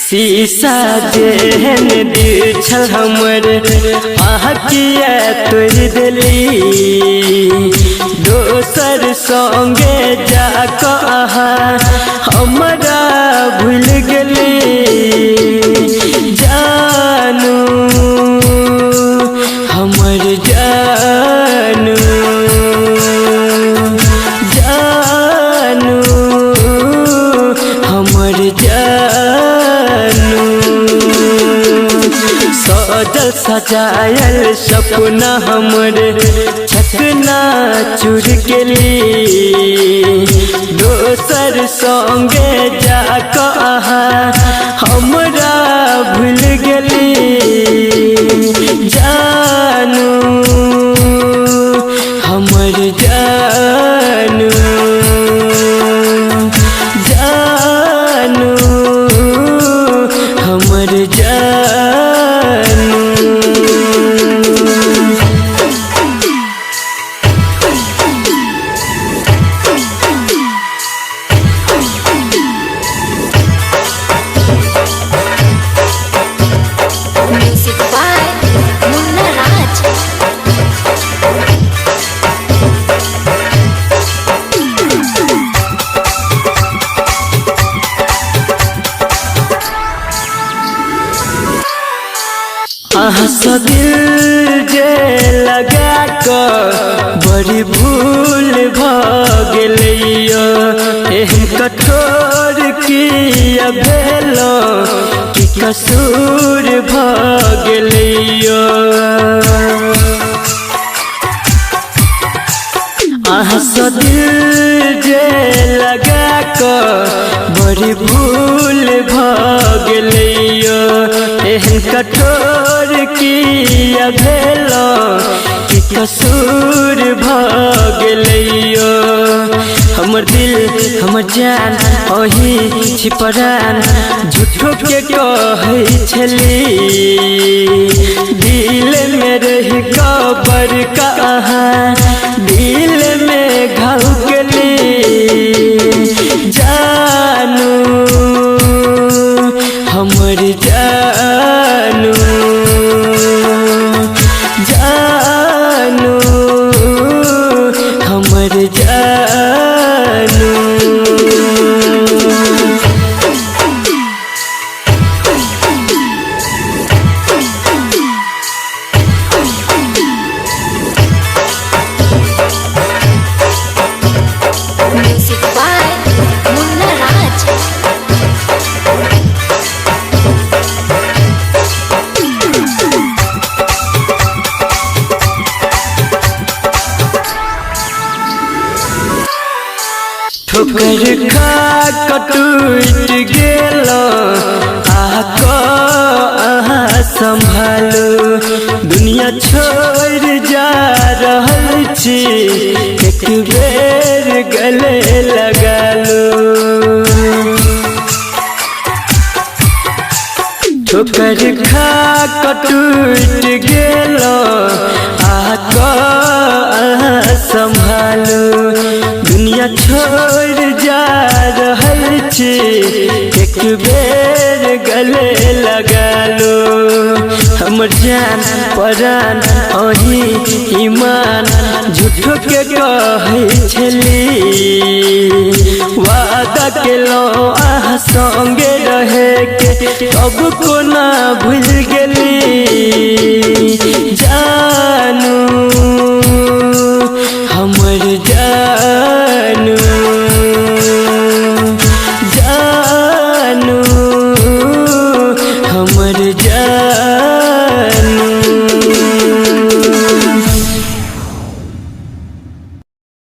शीशा जेहन दिल छल हमर आँखिया तोड़ दिली दोसर संगे जाकऽ हमरा भूल गेली जानू हमर जानू जानू हमर सजल सजायल सपना हमरे चकना चूर गेली दोसर संगे जाकऽ हमरा भूल गेली जानू हमर जानू जानू हमर Music by Munna Raj. दिल जे लगा कर बड़ी भूल भगलियो एहन कठोर किया भेलो कि कसूर भगलियो दिल जे लगा कर बड़ी भूल भगलियो एहन कठोर किया भेलो कि कसूर भगलियो हमर दिल हमर जान अही छिपरान झूठो के कहै छली दिल में रही कबर कहाँ दिल में घाव गेली जानू हमर जानू जानू हमर जानू Music by Munna Raj. ठोकर खा टूट गेलो आको अहाँ संभालो दुनिया छोड़ जा रहल छी एक बेर गले लगा लो ठोकर खा टूट गेलो आको अहाँ संभालो दुनिया छोड़ जा रहल छी एक बेर गले लगा लो हमर जान परान अही ईमान झूठो के कहै छली वादा केलो अहाँ संगे रहे के अब कोना भूल गेली जानू